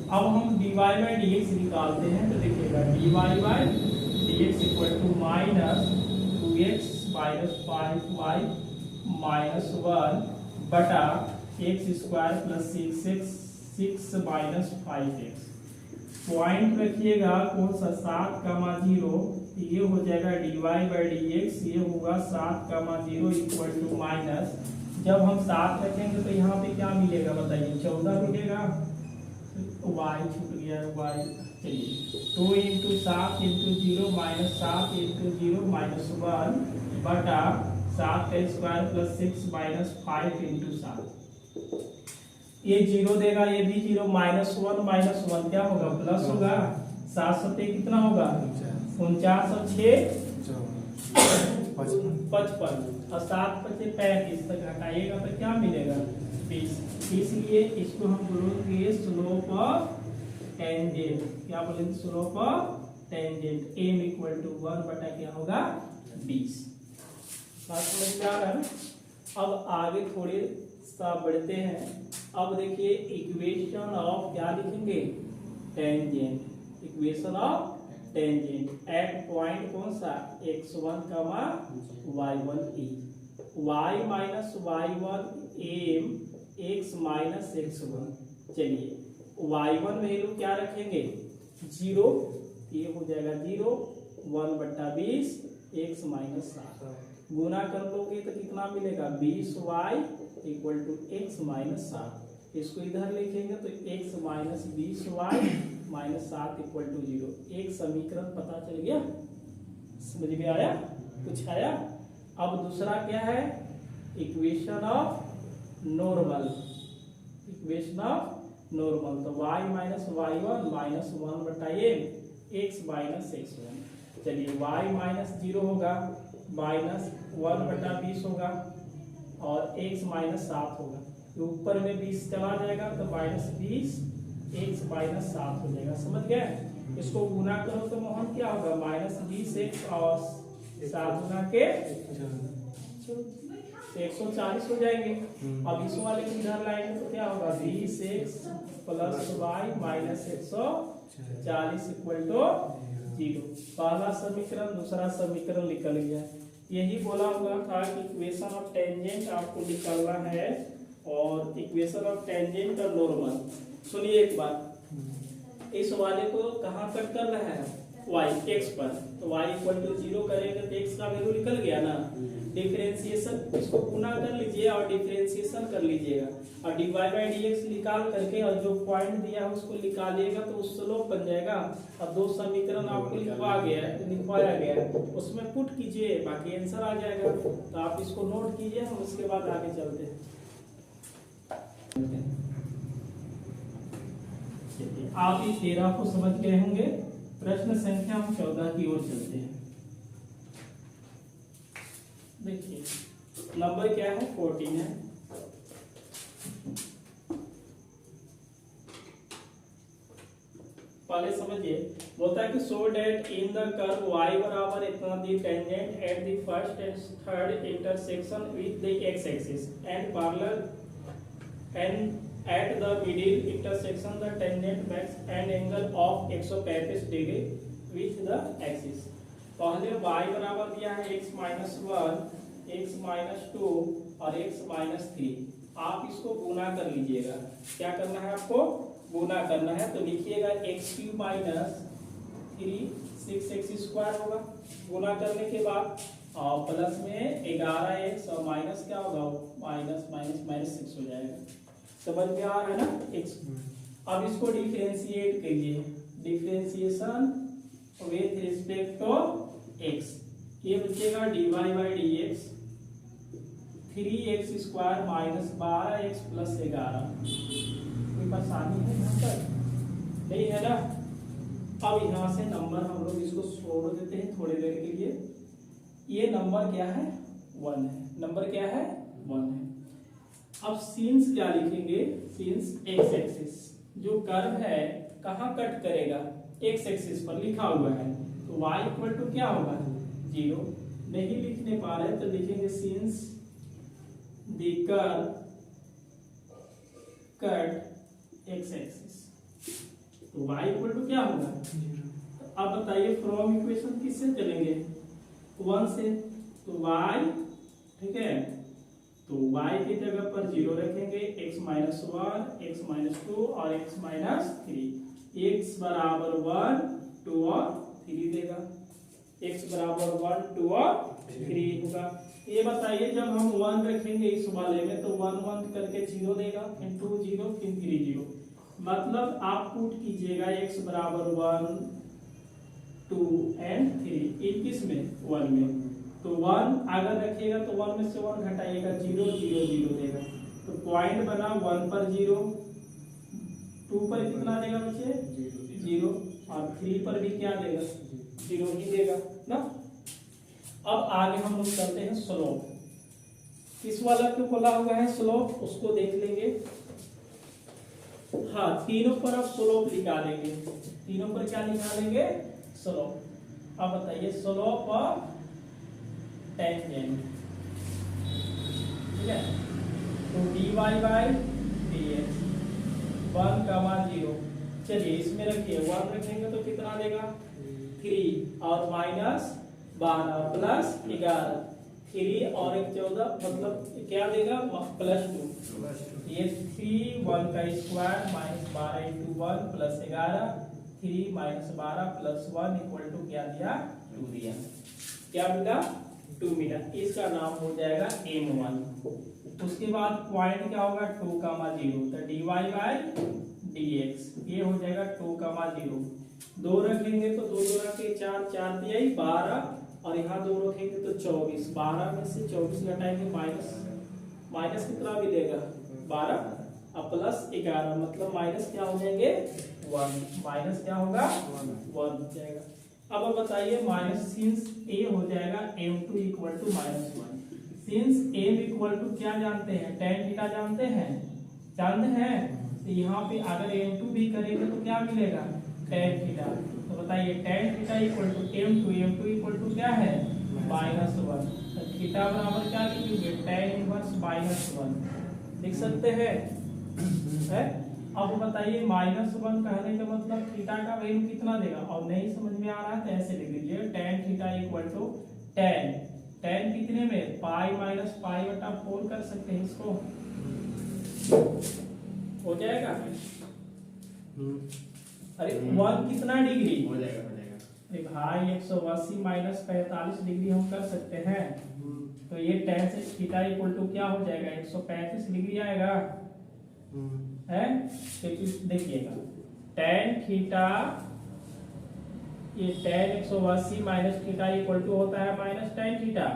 अब हम dy बाई dx निकालते हैं तो देखिएगा dy by dx equal to minus 2x minus 5y minus 1 बटा x square plus 6 minus 5x। Point रखिएगा कौन सा 7,0, ये हो जाएगा dy बाई dx, ये होगा 7,0 इक्वल टू माइनस, जब हम 7 रखेंगे तो यहाँ पे क्या मिलेगा बताइए 14 मिलेगा, y छूट गया y, चलिए 2 into 7 into 0 minus 7 into 0 minus 1 बटा 7 का स्क्वायर प्लस 6 माइनस 5 इंटू 7, ये 0 देगा, ये भी 0, माइनस 1 क्या होगा प्लस होगा, 7 सत्ते कितना होगा 49 और 6 55 और 7 पचे 35 तक घटाइएगा तो क्या मिलेगा 20। इसलिए इसको हम बोलेंगे स्लोप ऑफ टेंजेंट, क्या बोलेंगे slope of tangent m equal to 1 बटा क्या होगा 20। बात समझ में आ रहा है ना। अब आगे थोड़े सा बढ़ते हैं। अब देखिए इक्वेशन ऑफ क्या लिखेंगे tangent, equation of tangent at point कौन सा x1, y1 e, y minus y1 m x minus x1। चलिए y1 वैल्यू क्या रखेंगे 0, ये हो जाएगा 0, 1 बट्टा 20 x माइनस 7, गुना कर लोगे तो कितना मिलेगा 20y equal to x minus 7। इसको इधर लिखेंगे तो x minus 20y minus 7 equal to 0। एक समीकरण पता चल गया, समझ में आया, कुछ आया। अब दूसरा क्या है equation of normal, equation of normal, तो y माइनस y1 माइनस 1 बटा x माइनस x1। चलिए y माइनस 0 होगा, माइनस 1 बटा 20 होगा और x माइनस 7 होगा, तो ऊपर में 20 चला जाएगा तो माइनस 20 x माइनस 7 हो जाएगा। समझ गए। इसको गुना करो तो मोहन क्या होगा माइनस 20x और 7 गुना के 140 हो जाएंगे। अब इस वाले को इधर लाएंगे तो क्या होगा 20x plus y minus 140 equal to 0। पहला समीकरण दूसरा समीकरण निकल गया। यही बोला हुआ था कि इक्वेशन ऑफ टेंजेंट आपको निकालना है और इक्वेशन ऑफ टेंजेंट का नॉर्मल। सुनिए एक बात, इस वाले को कहाँ कट कर रहा है y x पर, तो y इक्वल टू 0 करेंगे तो x का वैल्यू निकल गया ना। डिफरेंशिएशन इसको गुना कर लीजिए और डिफरेंशिएशन कर लीजिएगा और dy बाई dx निकाल करके और जो पॉइंट दिया है उसको निकालिएगा तो उस स्लोप बन जाएगा। अब दो समीकरण आपको लिखवाया गया है उसमें पुट कीजिए, बाकी आंसर आ जाएगा। तो आप इसको नोट कीजिए, हम उसके बाद आगे चलते हैं। आप इस 13 को समझ गए होंगे। प्रश्न संख्या हम 14 की ओर चलते हैं। देखिए नंबर क्या है 14 है। पहले समझिए, बोलता है कि show that in the curve y बराबर इतना the tangent at the first and third intersection with the x axis and parallel and at the middle intersection the tangent makes an angle of 135 degree with the axis. पहले y बराबर दिया है x minus 1, x minus 2 और x minus 3। आप इसको गुना कर लीजिएगा। क्या करना है आपको? गुना करना है। तो लिखिएगा एक्स क्यूब माइनस 3 6x² होगा। गुना करने के बाद और प्लस में 11x और माइनस क्या होगा? माइनस माइनस माइनस 6 हो जाएगा। समझ में आ रहा है ना x? अब इसको डिफरेंशिएट करिए। Differentiation with respect to x, ये बचेगा dy by dx 3x² minus 12x plus 11। कोई परेशानी है यहाँ पर? नहीं है ना? अब यहाँ से नंबर हम लोग इसको छोड़ देते हैं थोड़ी देर के लिए। ये नंबर क्या है? 1 है। नंबर क्या है? 1 है। अब सीन्स क्या लिखेंगे? सीन्स x एक्सिस, जो कर्व है कहाँ कट करेगा? x एक्सिस पर लिखा हुआ है। तो y इक्वल टू क्या होगा? 0। नहीं लिखने पा रहे तो लिखेंगे scenes the curve cut x axis, तो y इक्वल टू क्या होगा? 0। अब बताइए फ्रॉम इक्वेशन किससे चलेंगे? 1 से। तो y, ठीक है, तो y की जगह पर 0 रखेंगे, x माइनस 1, x माइनस 2 और x माइनस 3। x बराबर 1, 2 और 3 देगा। x बराबर 1, 2 और 3 होगा। ये बताइए जब हम 1 रखेंगे इस वाले में तो 1 1 करके 0 देगा, फिर 2 0, फिर 3 0। मतलब आप पुट कीजिएगा x बराबर 1, 2 एंड 3 इन किस में? 1 में। तो 1 अगर रखिएगा तो 1 में से 1 घटाइएगा, 0 0 0 देगा। तो पॉइंट बना 1 पर 0, 2 पर कितना देगा बच्चे? 0 और 3 पर भी क्या देगा? 0 ही देगा ना। अब आगे हम लोग चलते हैं स्लोप। किस वाला क्यों बोला हुआ है स्लोप, उसको देख लेंगे। हाँ, तीनों पर अब स्लोप निकालेंगे। तीनों पर क्या निकालेंगे? स्लोप। अब बताइए स्लोप ऑफ टेंजेंट, ठीक है। तो dy बाई dx 1, 0। चलिए इसमें रखिए 1 रखेंगे तो कितना देगा? 3 और माइनस 12 प्लस 11, 3 और 1 14, मतलब क्या देगा? प्लस 2। ये 3 1 का square minus 12 into 1 plus 11, 3 minus 12 plus 1 equal to क्या दिया? 2 दिया। क्या मिला? 2 मिला। इसका नाम हो जाएगा M1। उसके बाद पॉइंट क्या होगा? 2, 0। तो dy बाई dx ये हो जाएगा 2, 0। 2 रखेंगे तो 2 2 रखे 4 4 दिया 12 और यहाँ 2 रखेंगे तो 24। 12 में से 24 घटाएंगे माइनस कितना भी देगा? 12 और प्लस 11, मतलब माइनस क्या हो जाएंगे? 1। माइनस क्या होगा? 1 हो जाएगा। अब बताइए माइनस सिंस a हो जाएगा m2 equal to -1। Since m equal to क्या जानते हैं? tan थीटा जानते हैं? जानते हैं। तो यहाँ पे अगर m2 भी करेंगे तो क्या मिलेगा? tan theta. तो बताइए tan theta equal to m2 equal to क्या है? -1। तो थीटा बराबर क्या लिखेंगे? tan इनवर्स -1 लिख सकते हैं, है? अब बताइए -1 कहने का मतलब थीटा का वैल्यू कितना देगा? और नहीं समझ में आ रहा है तो ऐसे लिख लीजिए tan theta equal to tan कितने में? पाई माइनस पाई बटा 4 कर सकते हैं इसको, हो जाएगा। अरे 1 कितना डिग्री हो जाएगा अरे भाई 180 माइनस 45 डिग्री हम कर सकते हैं। तो ये tan से थीटा इक्वल टू क्या हो जाएगा? 135 डिग्री आएगा, है? तो देखिएगा tan थीटा, ये tan 180 minus theta equal to होता है माइनस tan थीटा।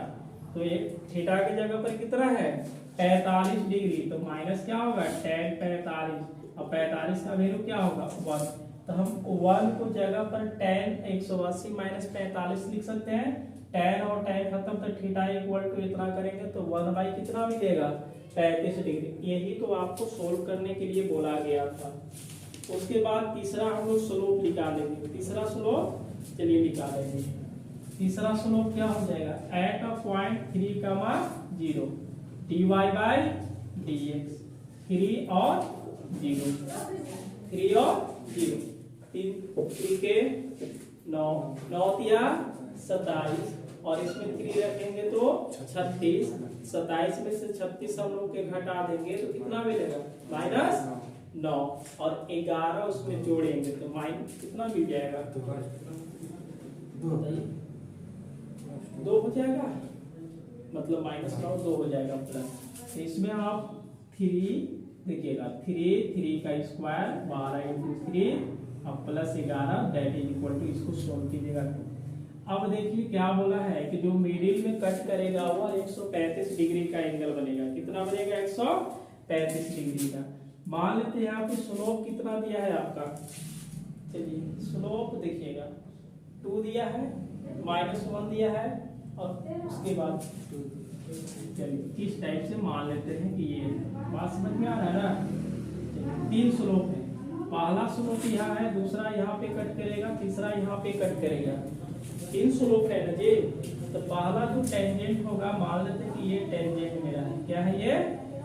तो ये थीटा की जगह पर कितना है? 45 डिग्री। तो माइनस क्या होगा? tan 45 और 45 का वैल्यू क्या होगा? 1। तो हम 1 को जगह पर tan 180 माइनस 45 लिख सकते हैं। tan और tan खत्म तो थीटा इक्वल टू इतना करेंगे तो 1 बाई कितना मिलेगा? 35 डिग्री। यही तो आपको सोल्व करने के लिए बोला गया था। उसके बाद तीसरा हम लोग स्लोप निकालेंगे। तीसरा स्लोप चलिए निकालेंगे। तीसरा स्लोप क्या हो जाएगा, at a point 3,0 dy by dx, 3 और 0, 3 और 0, 3 के 9, 9 या 27 और इसमें 3 रखेंगे तो 36, 27 में से 36 हम लोग के घटा देंगे तो कितना मिलेगा, -9 और 11 उसमें जोड़ेंगे तो माइनस कितना मिल जाएगा, 2 हो जाएगा, मतलब -9 2 हो जाएगा प्लस। तो इसमें आप 3 देखिएगा, 3 का स्क्वायर 12 × 3 और plus 11 that is equal to, इसको सोल्व कीजिएगा। अब देखिए क्या बोला है कि जो मिडिल में कट करेगा वो 135 डिग्री का एंगल बनेगा। कितना बनेगा, 135 डिग्री का। मान लेते हैं यहाँ पे स्लोप कितना दिया है आपका, चलिए स्लोप देखिएगा 2 दिया है, -1 दिया है और उसके बाद चलिए इस टाइप से मान लेते हैं कि ये बात समझ में आ रहा है ना। 3 स्लोप है, पहला स्लोप यहाँ है, दूसरा यहाँ पे कट करेगा, तीसरा यहाँ पे कट करेगा। 3 स्लोप है ना जी। तो पहला जो टेंजेंट होगा, मान लेते हैं कि ये टेंजेंट मेरा है, क्या है ये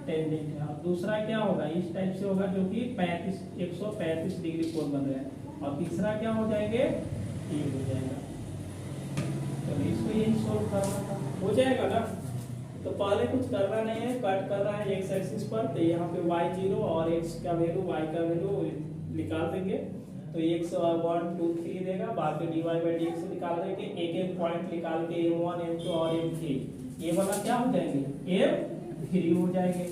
टेंजेंट है। और दूसरा क्या होगा, इस टाइप से होगा जो कि 135 डिग्री कोण बन रहा है। और तीसरा क्या हो जाएंगे, ये हो जाएगा। तो इसको यही सोल्व करना था, हो जाएगा ना। तो पहले कुछ करना नहीं है, कट कर रहा है एक्स एक्सिस पर, तो यहाँ पे y0 और x का वैल्यू y का वैल्यू निकाल देंगे। तो x 1 2 3 देगा, बाकी dy बाई dx निकाल देंगे। एक एक पॉइंट निकाल के m1 m2 और m3, ये वाला क्या हो जाएंगे, m3 हो जाएंगे।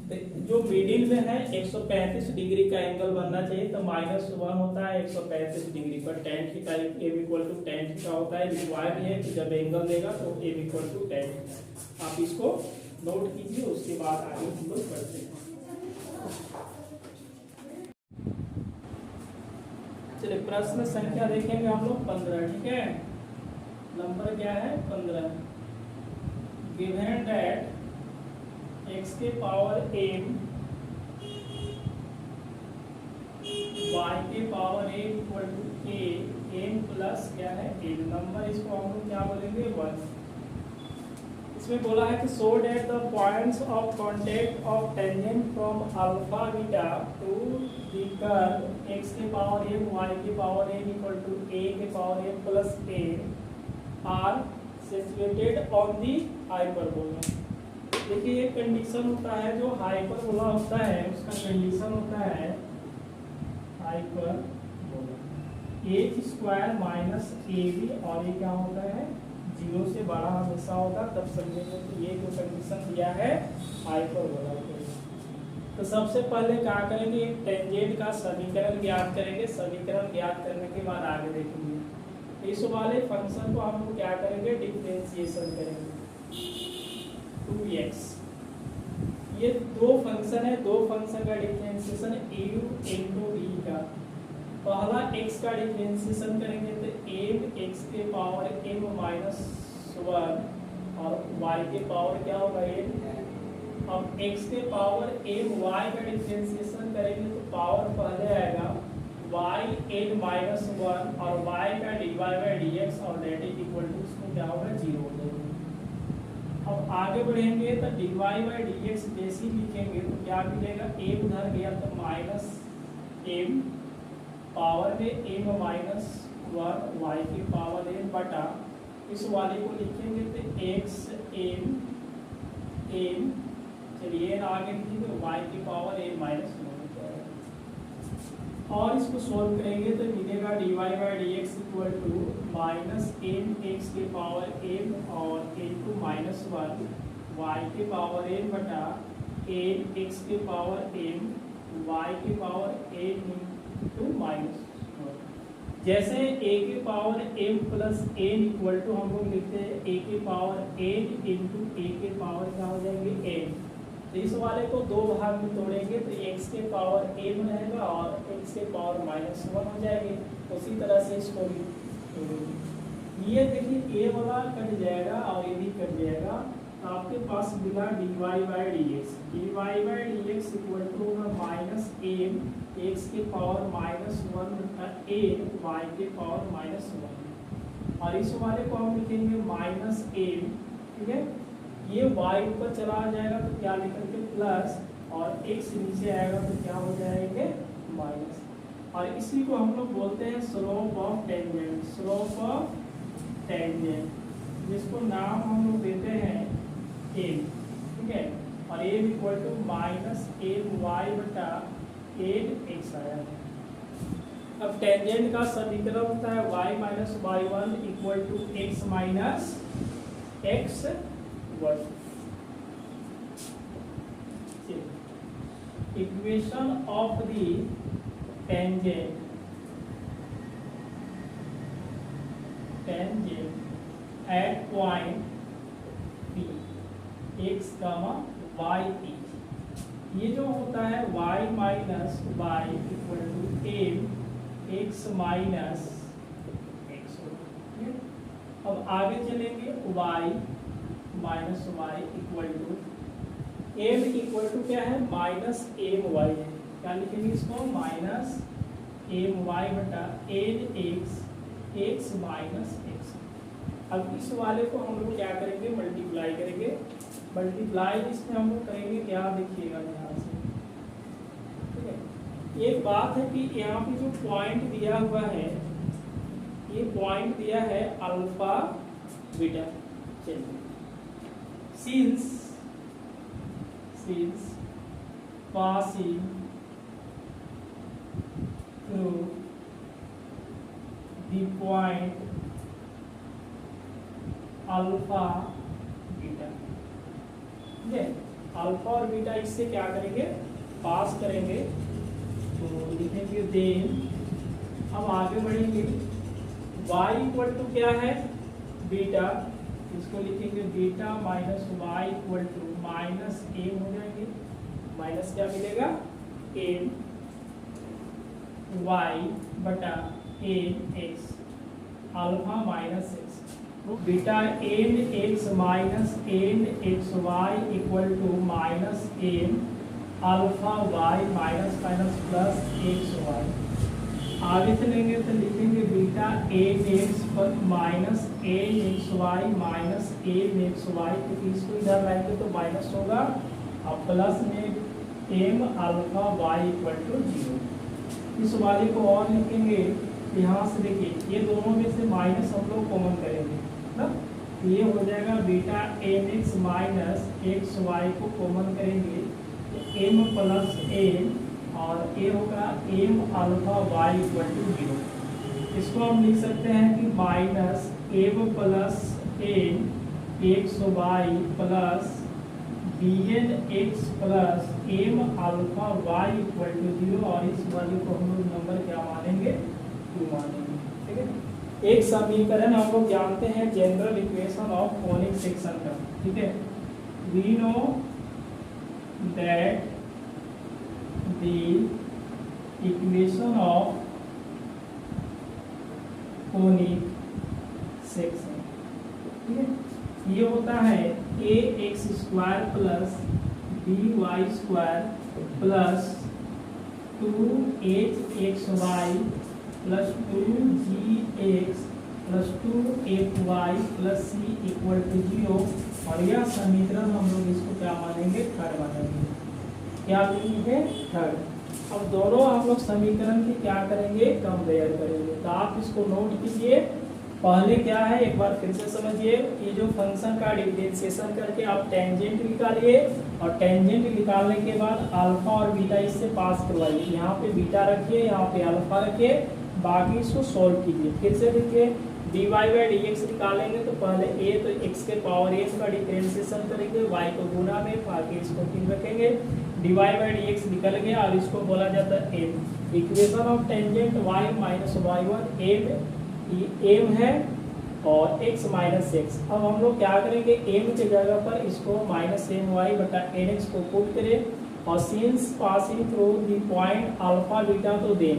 तो जो मिडिल में है 135 डिग्री का एंगल बनना चाहिए, तो -1 होता है 135 डिग्री पर, tan theta m tan theta होता है। रिक्वायर्ड है कि जब एंगल देगा तो m tan। आप इसको नोट कीजिए, उसके बाद आगे हम लोग बढ़ते हैं। चलिए प्रश्न संख्या देखेंगे हम लोग 15, ठीक है। नंबर क्या है, 15। गिवन दैट x के पावर m y के power m equal to a, m plus क्या है n। नंबर इसको हम लोग क्या बोलेंगे, 1। इसमें बोला है कि show that the points of contact of tangent from alpha beta to the curve x के पावर m y के power m equal to a के power m plus a are situated on the hyperbola. देखिए एक condition होता है, जो hyperbola होता है उसका कंडीशन होता है हाइपरबोला h² माइनस ab, और ये क्या होता है 0 से बड़ा हमेशा होगा, तब समझेंगे। तो ये जो कंडीशन दिया है हाइपरबोला के, तो सबसे पहले क्या करेंगे, एक टेंजेंट का समीकरण ज्ञात करेंगे। समीकरण ज्ञात करने के बाद आगे देखेंगे इस वाले फंक्शन को हम लोग क्या करेंगे, डिफरेंशिएशन करेंगे। 2x, ये 2 फंक्शन है, 2 फंक्शन का डिफरेंशिएशन u into v का। पहला x का डिफरेंशिएशन करेंगे तो m x के पावर m माइनस 1 और y के पावर क्या होगा m। अब x के पावर m y का डिफरेंशिएशन करेंगे तो पावर पहले आएगा y n माइनस 1 और y का dy बाई dx और दैट इज इक्वल टू, इसमें क्या होगा 0 हो जाएगा। अब आगे बढ़ेंगे तो dy बाई dx जैसे ही लिखेंगे तो क्या मिलेगा, m उधर गया तो माइनस m पावर में m माइनस 1 y की पावर m बटा, इस वाले को लिखेंगे तो x m चलिए आगे लिखेंगे y की पावर m माइनस 1 और इसको सोल्व करेंगे तो मिलेगा dy by dx equal to minus m x के पावर m और into माइनस 1 y के पावर m बटा m x के पावर m y के पावर m into माइनस 1। जैसे a के power m plus n equal to हम लोग लिखते हैं a के पावर n into a के पावर क्या हो जाएंगे n। तो इस वाले को 2 भाग में तोड़ेंगे तो x के पावर m रहेगा और x के पावर माइनस 1 हो जाएंगे। उसी तरह से इसको भी ये देखिए a वाला कट जाएगा और ये भी कट जाएगा, तो आपके पास मिला dy by dx, dy by dx equal to होगा माइनस एम एक्स के पावर माइनस वन बटा एम वाई के पावर माइनस वन, और इस वाले को हम लिखेंगे माइनस एम, ठीक है। ये y ऊपर चला जाएगा तो क्या लिखेंगे प्लस, और x नीचे आएगा तो क्या हो जाएंगे माइनस, और इसी को हम लोग बोलते हैं slope of tangent, slope of tangent, जिसको नाम हम लोग देते हैं एम, ठीक है। और m equal to minus m y बटा एम एक्स आया है। अब टेंजेंट का समीकरण होता है y minus y one equal to x minus x one. Equation of the tangent at point P x, y is, ये जो होता है y minus y equal to m x minus x. अब आगे चलेंगे y minus y equal to m equal to क्या है minus m y है, क्या लिखेंगे इसको माइनस एम वाई बटा n x x minus x. अब इस वाले को हम लोग क्या करेंगे मल्टीप्लाई करेंगे, मल्टीप्लाई इसमें हम लोग करेंगे क्या देखिएगा ध्यान से, ठीक है। एक बात है कि यहाँ पे जो पॉइंट दिया हुआ है, ये पॉइंट दिया है अल्फा बीटा। चलिए since passing through the point alpha beta, ठीक है। अल्फा और बीटा इससे क्या करेंगे पास करेंगे, तो लिखेंगे देन। अब आगे बढ़ेंगे y इक्वल टू क्या है बीटा, इसको लिखेंगे beta minus y equal to minus m हो जाएंगे, माइनस क्या मिलेगा एम वाई बटा m x alpha minus x. Beta n x minus n x y equal to minus n alpha y minus minus plus x y. आगे चलेंगे तो लिखेंगे beta n x पर minus n x y minus n x y, क्योंकि इसको इधर लाएंगे तो माइनस होगा, और प्लस में m alpha y equal to zero. इस वाले को और लिखेंगे, यहाँ से देखिए ये दोनों में से माइनस हम लोग कॉमन करेंगे ना, ये हो जाएगा beta n x minus x y को कॉमन करेंगे एम प्लस एन, और ए होगा m alpha y equal to zero. इसको हम लिख सकते हैं कि minus m plus n x y plus b n x plus m alpha y equal to zero, और इस वाले को हम लोग नंबर क्या मानेंगे 2 मानेंगे, ठीक है। एक समीकरण हम लोग जानते हैं general equation of conic section का, ठीक है। We know that the equation of conic section, ठीक है, ये होता है a x square plus b y square plus 2h x y plus 2g(x) plus 2fy plus c equal to 0, और यह समीकरण हम लोग इसको क्या मानेंगे थर्ड मानेंगे, क्या मानेंगे थर्ड। अब दोनों हम लोग समीकरण की क्या करेंगे कंपेयर करेंगे, तो आप इसको नोट कीजिए। पहले क्या है एक बार फिर से समझिए, ये जो फंक्शन का डिफरेंशिएशन करके आप टेंजेंट निकालिए, और टेंजेंट निकालने के बाद अल्फा और बीटा इससे पास करवाइए, यहाँ पे बीटा रखिए यहाँ पे अल्फा रखिए, बाकी इसको सॉल्व कीजिए। फिर से देखिए dy बाई dx निकालेंगे तो पहले a तो x के पावर a का डिफरेंशिएशन करेंगे, y को गुना में, बाकी इसको फिर रखेंगे, dy बाई dx निकल गया, और इसको बोला जाता है m। Equation of tangent y minus y one m है और x माइनस एक्स। अब हम लोग क्या करेंगे m के जगह पर इसको माइनस एम वाई बटा एन एक्स को पुट करें, और since passing through the point alpha beta तो दें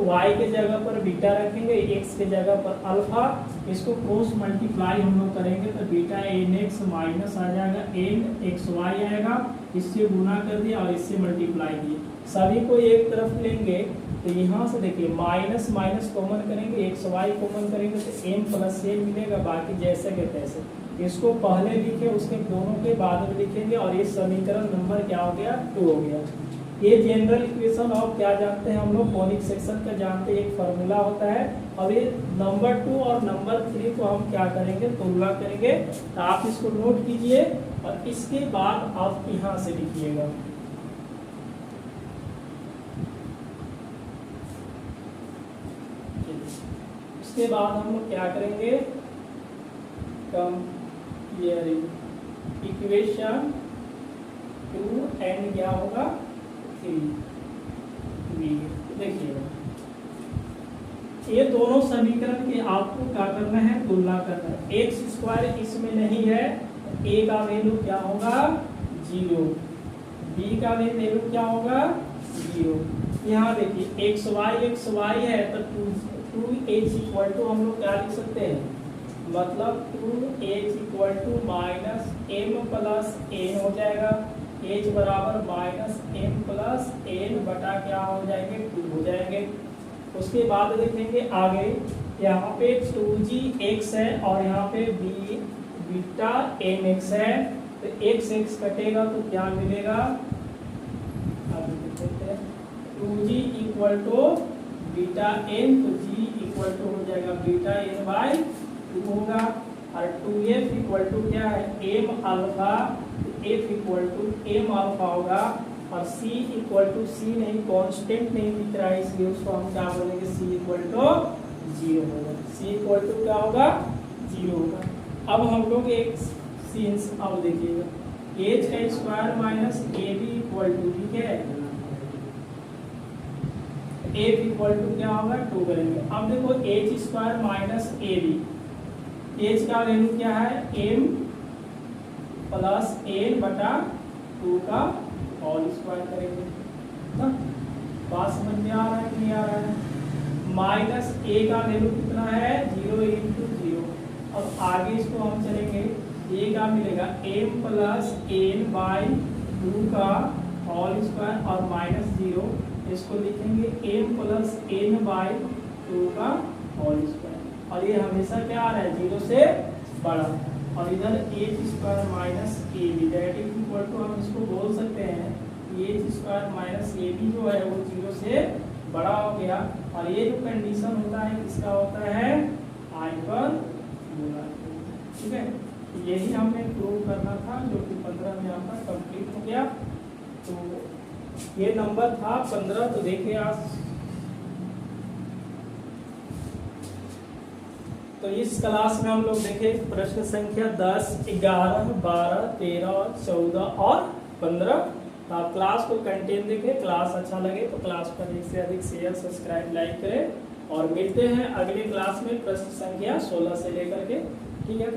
y के जगह पर बीटा रखेंगे, x के जगह पर अल्फा, इसको क्रॉस मल्टीप्लाई हम लोग करेंगे तो बीटा एन एक्स माइनस आ जाएगा एन एक्स वाई आएगा, इससे गुना कर दिया और इससे मल्टीप्लाई किया, सभी को एक तरफ लेंगे तो यहाँ से देखिए माइनस माइनस कॉमन करेंगे, एक्स वाई कॉमन करेंगे तो एम प्लस एन मिलेगा, बाकी जैसे के तैसे। इसको पहले लिखे उसके दोनों के बाद में लिखेंगे और ये समीकरण नंबर क्या हो गया 2 हो गया। ये जनरल इक्वेशन ऑफ क्या जानते हैं हम लोग कॉनिक सेक्शन का जानते हैं, एक फार्मूला होता है। अब ये नंबर 2 और नंबर 3 को हम क्या करेंगे तुलना करेंगे, तो आप इसको नोट कीजिए और इसके बाद आप यहाँ से लिखिएगा। उसके बाद हम लोग क्या करेंगे, कंपेयरिंग इक्वेशन 2 एंड क्या होगा 3। देखिएगा ये दोनों समीकरण की आपको क्या करना है, तुलना करना है। एक्स स्क्वायर इसमें नहीं है, ए का वैल्यू क्या होगा 0, बी का वैल्यू क्या होगा 0। यहाँ देखिए एक्स वाई है तो 2h इक्वल टू हम लोग क्या लिख सकते हैं, मतलब 2h इक्वल to minus m plus n हो जाएगा, h बराबर माइनस एम प्लस एन बटा क्या हो जाएंगे 2 हो जाएंगे। उसके बाद देखेंगे आगे, यहाँ पे 2gx है और यहाँ पे बीटा mx है, तो x कटेगा तो क्या मिलेगा, 2g equal to beta n, तो g इक्वल टू हो जाएगा बीटा एन बाई 2 होगा, और 2f इक्वल टू क्या है m alpha, f equal to m alpha होगा, और c इक्वल टू सी नहीं कांस्टेंट नहीं दिख रहा है इसलिए उसको हम क्या बोलेंगे c इक्वल टू 0 होगा, c इक्वल टू क्या होगा 0 होगा। अब हम लोग एक सीन्स अब देखिएगा, h का square minus ab equal to, ठीक है, f इक्वल टू क्या होगा 2 करेंगे। अब देखो h square minus ab, h का वैल्यू क्या है m प्लस एन बटा 2 का होल स्क्वायर करेंगे ना, बात समझ में आ रहा है कि नहीं आ रहा है। माइनस a का वैल्यू कितना है 0 इंटू 0। अब आगे इसको हम चलेंगे, a का मिलेगा m प्लस एन बाई 2 का होल स्क्वायर और माइनस 0, इसको लिखेंगे m प्लस एन बाई 2 का होल स्क्वायर, और ये हमेशा क्या आ रहा है 0 से बड़ा, और इधर h square minus a b that is equal to हम इसको बोल सकते हैं h square minus a b जो है वो 0 से बड़ा हो गया, और ये जो कंडीशन होता है किसका होता है हाइपरबोला, ठीक है। यही हमें प्रूव करना था जो कि 15 में आपका कंप्लीट हो गया। तो ये नंबर था 15, तो देखिए आज तो इस क्लास में हम लोग देखे प्रश्न संख्या 10, 11, 12, 13, 14 और 15। तो आप क्लास को कंटेंट देखें, क्लास अच्छा लगे तो क्लास पर एक से अधिक शेयर सब्सक्राइब लाइक करें, और मिलते हैं अगले क्लास में प्रश्न संख्या 16 से लेकर के, ठीक है।